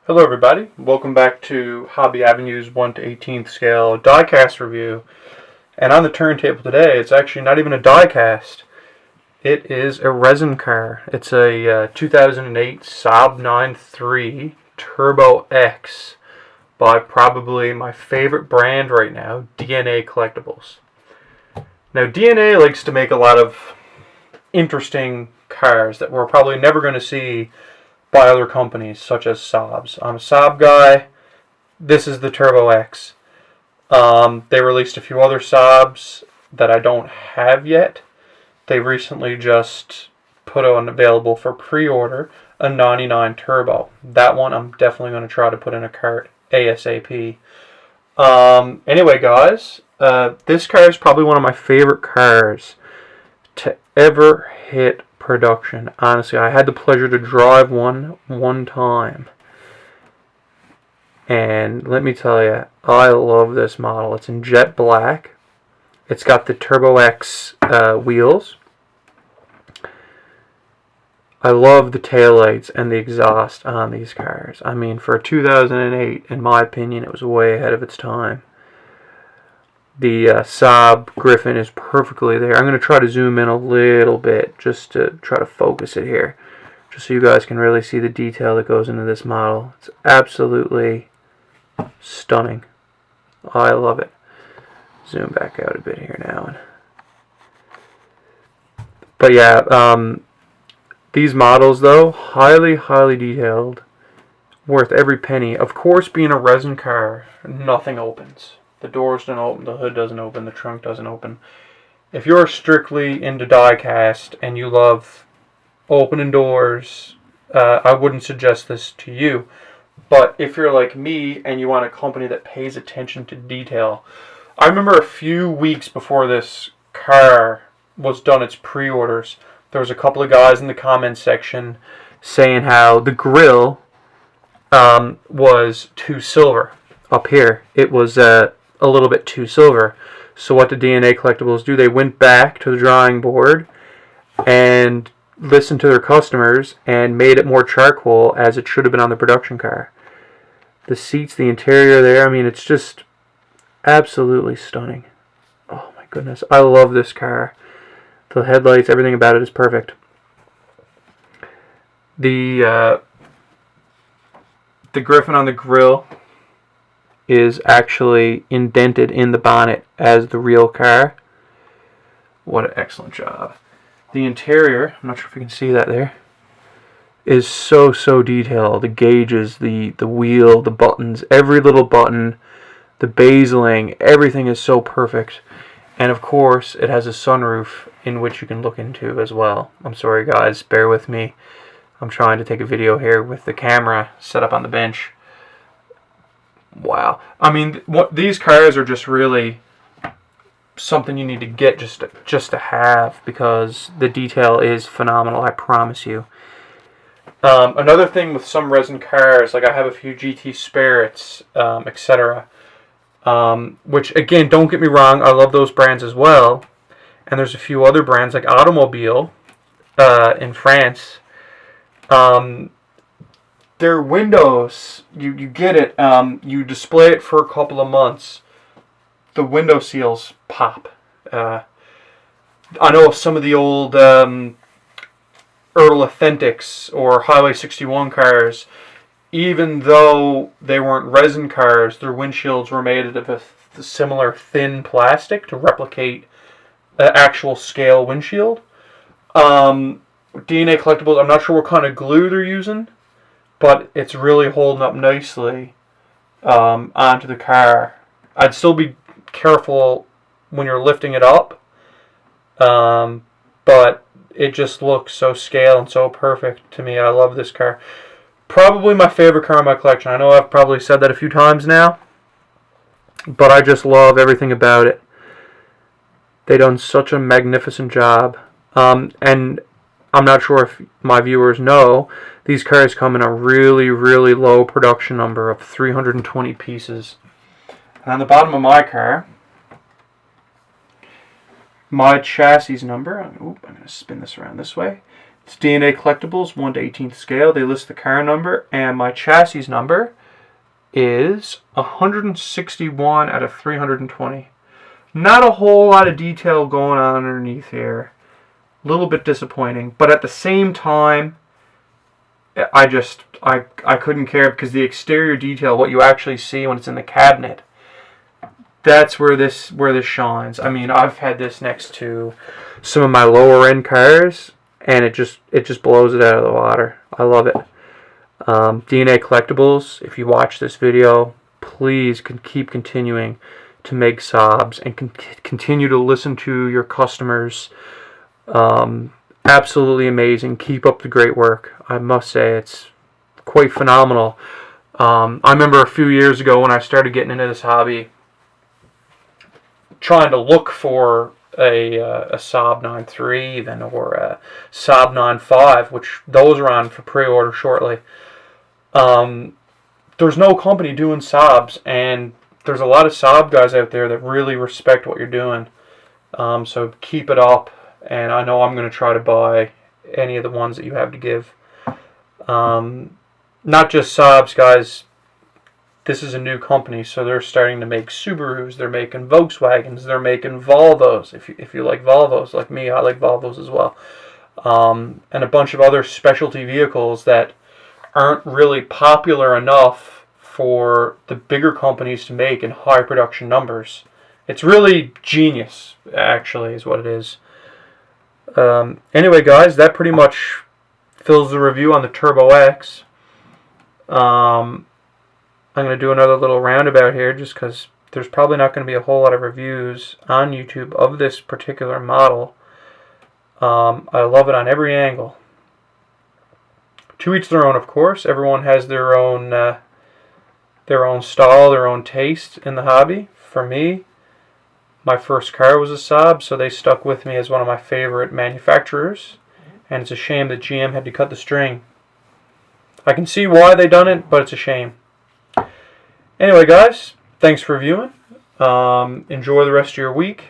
Hello everybody, welcome back to Hobby Avenue's 1 to 18th scale diecast review. And on the turntable today, it's actually not even a diecast. It is a resin car. It's a 2008 Saab 9.3 Turbo X by probably my favorite brand right now, DNA Collectables. Now DNA likes to make a lot of interesting cars that we're probably never going to see by other companies such as Saabs. I'm a Saab guy. This is the Turbo X. They released a few other Saabs that I don't have yet. They recently just put on available for pre-order a 99 Turbo. That one I'm definitely going to try to put in a cart ASAP. Anyway, guys, this car is probably one of my favorite cars to ever hit production. Honestly, I had the pleasure to drive one time, and let me tell you, I love this model. It's in jet black. It's got the Turbo X wheels. I love the taillights and the exhaust on these cars. I mean, for 2008, in my opinion, it was way ahead of its time. The Saab Griffin is perfectly there. I'm going to try to zoom in a little bit just to try to focus it here, just so you guys can really see the detail that goes into this model. It's absolutely stunning. I love it. Zoom back out a bit here now. But yeah, these models though, highly detailed, worth every penny. Of course, being a resin car, nothing opens. The doors don't open, the hood doesn't open, the trunk doesn't open. If you're strictly into diecast and you love opening doors, I wouldn't suggest this to you. But if you're like me and you want a company that pays attention to detail, I remember a few weeks before this car was done its pre-orders, there was a couple of guys in the comments section saying how the grill was too silver up here. It was a little bit too silver. So what did DNA Collectables do? They went back to the drawing board and listened to their customers and made it more charcoal as it should have been on the production car. The seats, the interior there, I mean, it's just absolutely stunning. Oh my goodness, I love this car. The headlights, everything about it is perfect. The Griffin on the grill is actually indented in the bonnet as the real car. What an excellent job. The interior, I'm not sure if you can see that there, is so detailed. The gauges, the wheel, the buttons, every little button, the bezeling, everything is so perfect. And of course, it has a sunroof in which you can look into as well. I'm sorry guys, bear with me. I'm trying to take a video here with the camera set up on the bench. Wow. I mean, these cars are just really something you need to get just to have, because the detail is phenomenal, I promise you. Another thing with some resin cars, like I have a few GT Spirits, etc., which again, don't get me wrong, I love those brands as well. And there's a few other brands like Automobile in France. Their windows, you get it, you display it for a couple of months, the window seals pop. I know some of the old Earl Authentics or Highway 61 cars, even though they weren't resin cars, their windshields were made of a similar thin plastic to replicate an actual scale windshield. DNA Collectables, I'm not sure what kind of glue they're using, but it's really holding up nicely onto the car. I'd still be careful when you're lifting it up, but it just looks so scale and so perfect to me. I love this car. Probably my favorite car in my collection. I know I've probably said that a few times now, but I just love everything about it. They done such a magnificent job. And I'm not sure if my viewers know, these cars come in a really low production number of 320 pieces. And on the bottom of my car, my chassis number, I'm going to spin this around this way, It's DNA Collectables, 1 to 18th scale. They list the car number, and my chassis number is 161 out of 320. Not a whole lot of detail going on underneath here. A little bit disappointing, but at the same time, I couldn't care, because the exterior detail, what you actually see when it's in the cabinet, that's where this shines. I mean, I've had this next to some of my lower end cars, and it just blows it out of the water. I love it. DNA Collectables, if you watch this video, please keep continuing to make Saabs and continue to listen to your customers. Absolutely amazing. Keep up the great work. I must say, it's quite phenomenal. I remember a few years ago when I started getting into this hobby, trying to look for a Saab 9.3 even, or a Saab 9.5, which those are on for pre-order shortly. There's no company doing Saabs, and there's a lot of Saab guys out there that really respect what you're doing. So keep it up, and I know I'm going to try to buy any of the ones that you have to give. Not just Saabs, guys. This is a new company, so they're starting to make Subarus, they're making Volkswagens, they're making Volvos. If you like Volvos, like me, I like Volvos as well. And a bunch of other specialty vehicles that aren't really popular enough for the bigger companies to make in high production numbers. It's really genius, actually, is what it is. Anyway, guys, that pretty much fills the review on the Turbo X. I'm going to do another little roundabout here, just because there's probably not going to be a whole lot of reviews on YouTube of this particular model. I love it on every angle. To each their own, of course. Everyone has their own style, their own taste in the hobby. For me, my first car was a Saab, so they stuck with me as one of my favorite manufacturers. And it's a shame that GM had to cut the string. I can see why they done it, but it's a shame. Anyway, guys, thanks for viewing. Enjoy the rest of your week.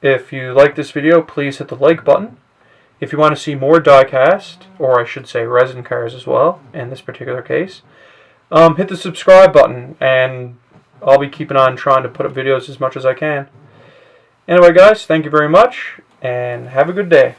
If you like this video, please hit the like button. If you want to see more die-cast, or I should say resin cars as well, in this particular case, hit the subscribe button, and I'll be keeping on trying to put up videos as much as I can. Anyway, guys, thank you very much, and have a good day.